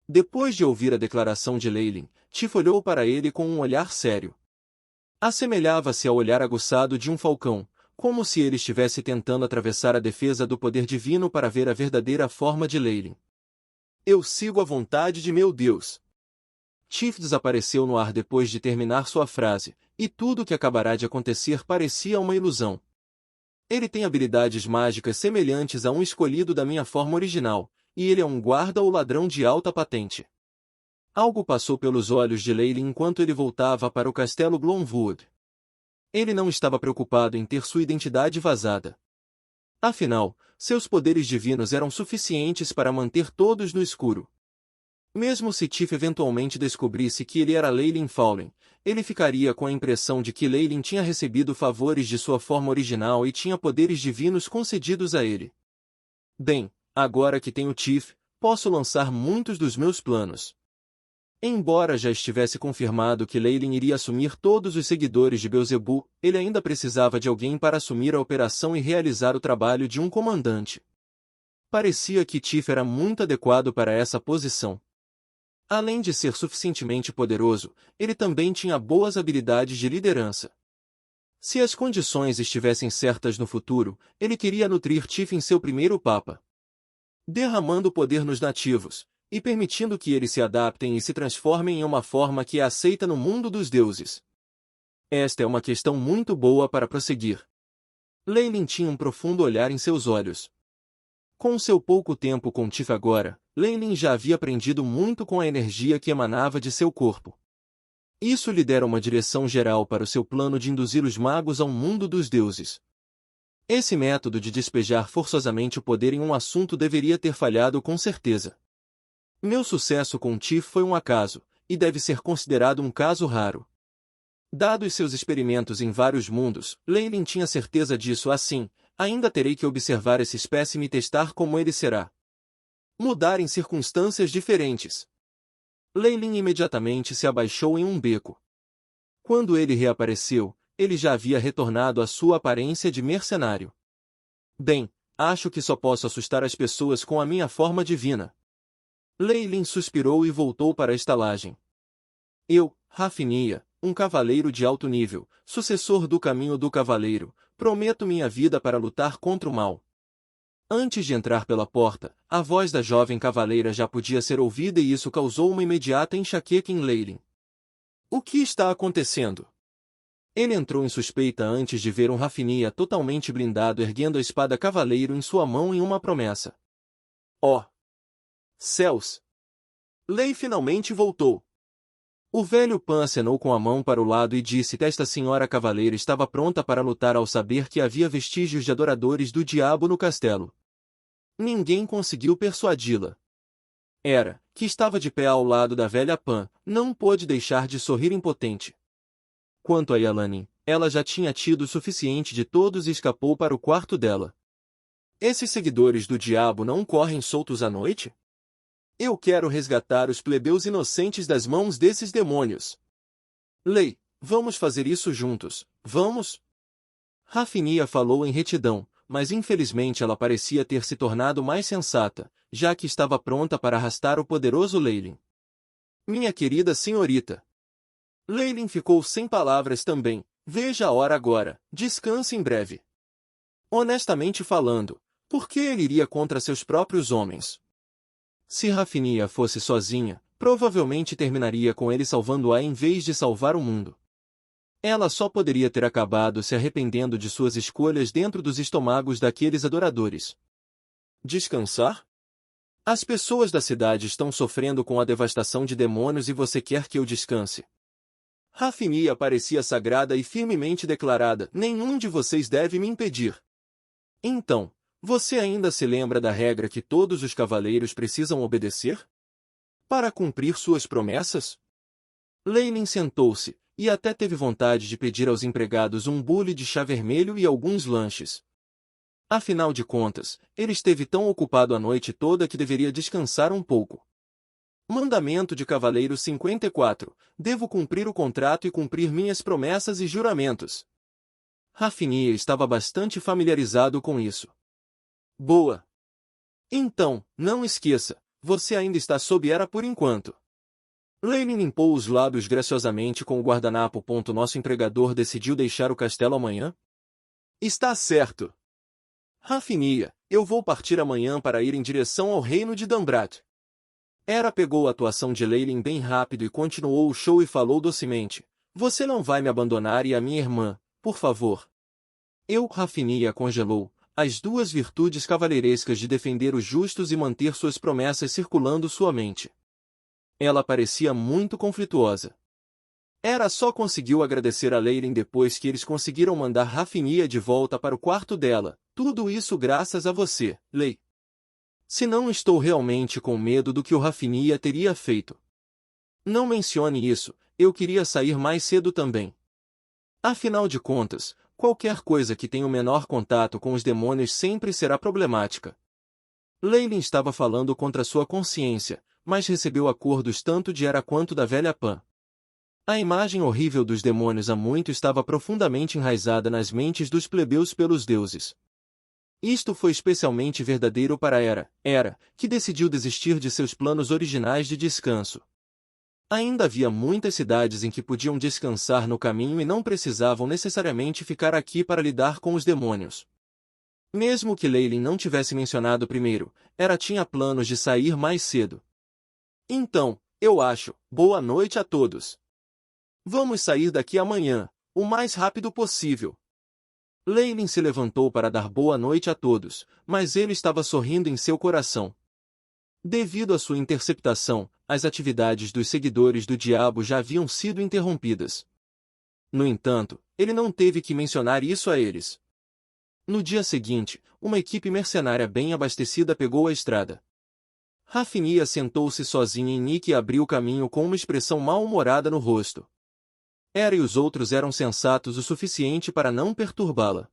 Depois de ouvir a declaração de Leylin, Tiff olhou para ele com um olhar sério. Assemelhava-se ao olhar aguçado de um falcão, como se ele estivesse tentando atravessar a defesa do poder divino para ver a verdadeira forma de Leylin. Eu sigo a vontade de meu Deus. Tiff desapareceu no ar depois de terminar sua frase, e tudo o que acabará de acontecer parecia uma ilusão. Ele tem habilidades mágicas semelhantes a um escolhido da minha forma original, e ele é um guarda ou ladrão de alta patente. Algo passou pelos olhos de Leylin enquanto ele voltava para o castelo Gloomwood. Ele não estava preocupado em ter sua identidade vazada. Afinal, seus poderes divinos eram suficientes para manter todos no escuro. Mesmo se Tiff eventualmente descobrisse que ele era Leylin Fallen, ele ficaria com a impressão de que Leylin tinha recebido favores de sua forma original e tinha poderes divinos concedidos a ele. Bem, agora que tenho Tiff, posso lançar muitos dos meus planos. Embora já estivesse confirmado que Leylin iria assumir todos os seguidores de Beelzebub, ele ainda precisava de alguém para assumir a operação e realizar o trabalho de um comandante. Parecia que Tiff era muito adequado para essa posição. Além de ser suficientemente poderoso, ele também tinha boas habilidades de liderança. Se as condições estivessem certas no futuro, ele queria nutrir Tiff em seu primeiro papa, derramando poder nos nativos, e permitindo que eles se adaptem e se transformem em uma forma que é aceita no mundo dos deuses. Esta é uma questão muito boa para prosseguir. Leylin tinha um profundo olhar em seus olhos. Com seu pouco tempo com Tiff agora, Leylin já havia aprendido muito com a energia que emanava de seu corpo. Isso lhe dera uma direção geral para o seu plano de induzir os magos ao mundo dos deuses. Esse método de despejar forçosamente o poder em um assunto deveria ter falhado com certeza. Meu sucesso com Tiff foi um acaso, e deve ser considerado um caso raro. Dados seus experimentos em vários mundos, Leylin tinha certeza disso. Assim, ainda terei que observar esse espécime e testar como ele será. Mudar em circunstâncias diferentes. Leylin imediatamente se abaixou em um beco. Quando ele reapareceu, ele já havia retornado à sua aparência de mercenário. Bem, acho que só posso assustar as pessoas com a minha forma divina. Leylin suspirou e voltou para a estalagem. Eu, Rafinia, um cavaleiro de alto nível, sucessor do caminho do cavaleiro, prometo minha vida para lutar contra o mal. Antes de entrar pela porta, a voz da jovem cavaleira já podia ser ouvida e isso causou uma imediata enxaqueca em Leylin. O que está acontecendo? Ele entrou em suspeita antes de ver um Rafinia totalmente blindado erguendo a espada cavaleiro em sua mão em uma promessa. Oh! Céus! Lei finalmente voltou. O velho Pan acenou com a mão para o lado e disse que esta senhora cavaleira estava pronta para lutar ao saber que havia vestígios de adoradores do diabo no castelo. Ninguém conseguiu persuadi-la. Era, que estava de pé ao lado da velha Pan, não pôde deixar de sorrir impotente. Quanto a Yalanin, ela já tinha tido o suficiente de todos e escapou para o quarto dela. Esses seguidores do diabo não correm soltos à noite? Eu quero resgatar os plebeus inocentes das mãos desses demônios. Lei, vamos fazer isso juntos, vamos? Rafinia falou em retidão, mas infelizmente ela parecia ter se tornado mais sensata, já que estava pronta para arrastar o poderoso Leylin. Minha querida senhorita. Leylin ficou sem palavras também. Veja a hora agora, descanse em breve. Honestamente falando, por que ele iria contra seus próprios homens? Se Rafinia fosse sozinha, provavelmente terminaria com ele salvando-a em vez de salvar o mundo. Ela só poderia ter acabado se arrependendo de suas escolhas dentro dos estômagos daqueles adoradores. Descansar? As pessoas da cidade estão sofrendo com a devastação de demônios e você quer que eu descanse. Rafinia parecia sagrada e firmemente declarada: nenhum de vocês deve me impedir. Então, você ainda se lembra da regra que todos os cavaleiros precisam obedecer? Para cumprir suas promessas? Leylin sentou-se, e até teve vontade de pedir aos empregados um bule de chá vermelho e alguns lanches. Afinal de contas, ele esteve tão ocupado a noite toda que deveria descansar um pouco. Mandamento de Cavaleiro 54. Devo cumprir o contrato e cumprir minhas promessas e juramentos. Rafinia estava bastante familiarizado com isso. Boa! Então, não esqueça, você ainda está sob era por enquanto. Leilin limpou os lábios graciosamente com o guardanapo. Nosso empregador decidiu deixar o castelo amanhã? Está certo. Rafinia, eu vou partir amanhã para ir em direção ao reino de Dambrat. Hera pegou a atuação de Leilin bem rápido e continuou o show e falou docemente. Você não vai me abandonar e a minha irmã, por favor. Rafinia congelou, as duas virtudes cavalheirescas de defender os justos e manter suas promessas circulando sua mente. Ela parecia muito conflituosa. Hera só conseguiu agradecer a Leilin depois que eles conseguiram mandar Rafinia de volta para o quarto dela. Tudo isso graças a você, Lei. Se não estou realmente com medo do que o Rafinia teria feito. Não mencione isso, eu queria sair mais cedo também. Afinal de contas, qualquer coisa que tenha o menor contato com os demônios sempre será problemática. Leilin estava falando contra sua consciência, mas recebeu acordos tanto de Hera quanto da velha Pan. A imagem horrível dos demônios há muito estava profundamente enraizada nas mentes dos plebeus pelos deuses. Isto foi especialmente verdadeiro para Hera, que decidiu desistir de seus planos originais de descanso. Ainda havia muitas cidades em que podiam descansar no caminho e não precisavam necessariamente ficar aqui para lidar com os demônios. Mesmo que Leilin não tivesse mencionado primeiro, Hera tinha planos de sair mais cedo. Então, eu acho, boa noite a todos. Vamos sair daqui amanhã, o mais rápido possível. Leilin se levantou para dar boa noite a todos, mas ele estava sorrindo em seu coração. Devido à sua interceptação, as atividades dos seguidores do diabo já haviam sido interrompidas. No entanto, ele não teve que mencionar isso a eles. No dia seguinte, uma equipe mercenária bem abastecida pegou a estrada. Rafinia sentou-se sozinha em Nick e abriu caminho com uma expressão mal-humorada no rosto. Hera e os outros eram sensatos o suficiente para não perturbá-la.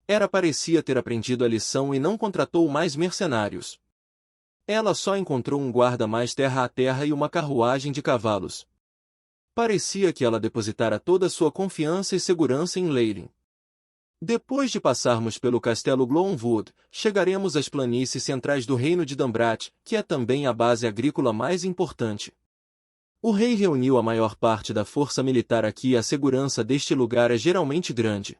Hera parecia ter aprendido a lição e não contratou mais mercenários. Ela só encontrou um guarda mais terra a terra e uma carruagem de cavalos. Parecia que ela depositara toda sua confiança e segurança em Leilin. Depois de passarmos pelo castelo Gloomwood, chegaremos às planícies centrais do reino de Dambrat, que é também a base agrícola mais importante. O rei reuniu a maior parte da força militar aqui e a segurança deste lugar é geralmente grande.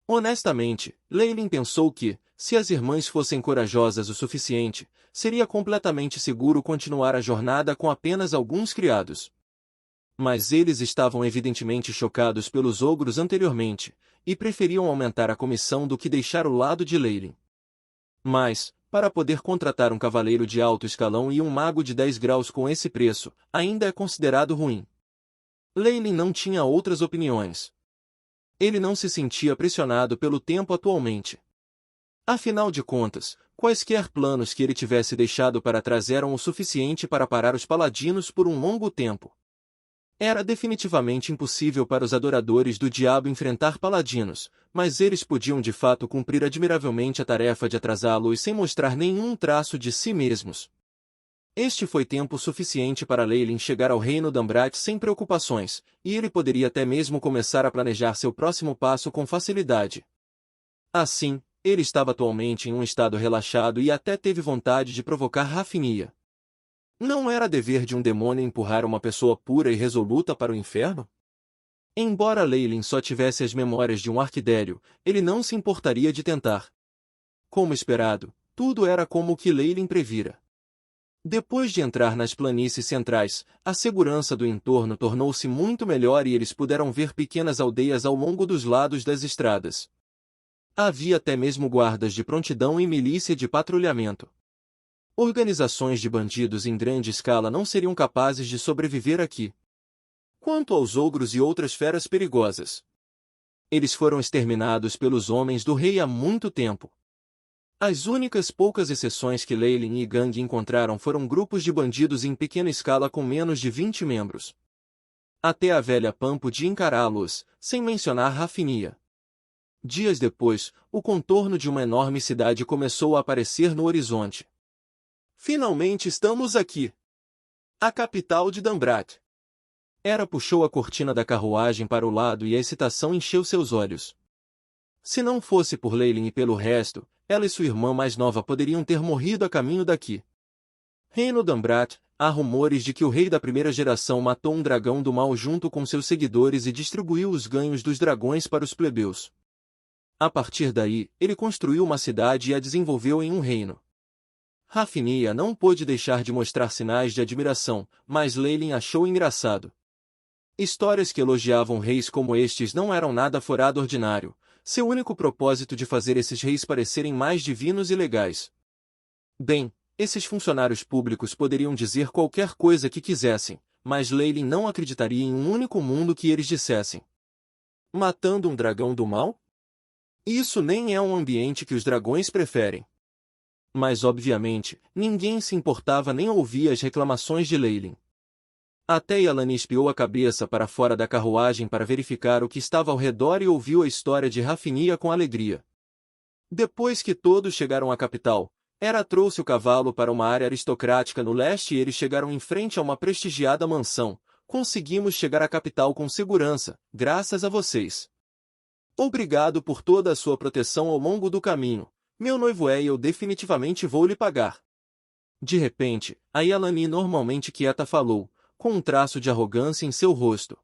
Honestamente, Leilin pensou que, se as irmãs fossem corajosas o suficiente, seria completamente seguro continuar a jornada com apenas alguns criados. Mas eles estavam evidentemente chocados pelos ogros anteriormente, e preferiam aumentar a comissão do que deixar o lado de Leilin. Mas, para poder contratar um cavaleiro de alto escalão e um mago de 10 graus com esse preço, ainda é considerado ruim. Leilin não tinha outras opiniões. Ele não se sentia pressionado pelo tempo atualmente. Afinal de contas, quaisquer planos que ele tivesse deixado para trás eram o suficiente para parar os paladinos por um longo tempo. Era definitivamente impossível para os adoradores do diabo enfrentar paladinos, mas eles podiam de fato cumprir admiravelmente a tarefa de atrasá-los sem mostrar nenhum traço de si mesmos. Este foi tempo suficiente para Leilin chegar ao reino Dambrat sem preocupações, e ele poderia até mesmo começar a planejar seu próximo passo com facilidade. Assim, ele estava atualmente em um estado relaxado e até teve vontade de provocar Rafinia. Não era dever de um demônio empurrar uma pessoa pura e resoluta para o inferno? Embora Leilin só tivesse as memórias de um arquidério, ele não se importaria de tentar. Como esperado, tudo era como o que Leilin previra. Depois de entrar nas planícies centrais, a segurança do entorno tornou-se muito melhor e eles puderam ver pequenas aldeias ao longo dos lados das estradas. Havia até mesmo guardas de prontidão e milícia de patrulhamento. Organizações de bandidos em grande escala não seriam capazes de sobreviver aqui. Quanto aos ogros e outras feras perigosas, eles foram exterminados pelos homens do rei há muito tempo. As únicas poucas exceções que Leilin e Gang encontraram foram grupos de bandidos em pequena escala com menos de 20 membros. Até a velha Pan podia encará-los, sem mencionar Rafinia. Dias depois, o contorno de uma enorme cidade começou a aparecer no horizonte. Finalmente estamos aqui! A capital de Dambrat. Hera puxou a cortina da carruagem para o lado e a excitação encheu seus olhos. Se não fosse por Leilin e pelo resto, ela e sua irmã mais nova poderiam ter morrido a caminho daqui. Reino Dambrat, há rumores de que o rei da primeira geração matou um dragão do mal junto com seus seguidores e distribuiu os ganhos dos dragões para os plebeus. A partir daí, ele construiu uma cidade e a desenvolveu em um reino. Rafinia não pôde deixar de mostrar sinais de admiração, mas Leilin achou engraçado. Histórias que elogiavam reis como estes não eram nada fora do ordinário, seu único propósito de fazer esses reis parecerem mais divinos e legais. Bem, esses funcionários públicos poderiam dizer qualquer coisa que quisessem, mas Leilin não acreditaria em um único mundo que eles dissessem. Matando um dragão do mal? Isso nem é um ambiente que os dragões preferem. Mas obviamente, ninguém se importava nem ouvia as reclamações de Leilin. Até Yalani espiou a cabeça para fora da carruagem para verificar o que estava ao redor e ouviu a história de Rafinia com alegria. Depois que todos chegaram à capital, Hera trouxe o cavalo para uma área aristocrática no leste e eles chegaram em frente a uma prestigiada mansão. Conseguimos chegar à capital com segurança, graças a vocês. Obrigado por toda a sua proteção ao longo do caminho. Meu noivo e eu definitivamente vou lhe pagar. De repente, a Yalani normalmente quieta falou, com um traço de arrogância em seu rosto.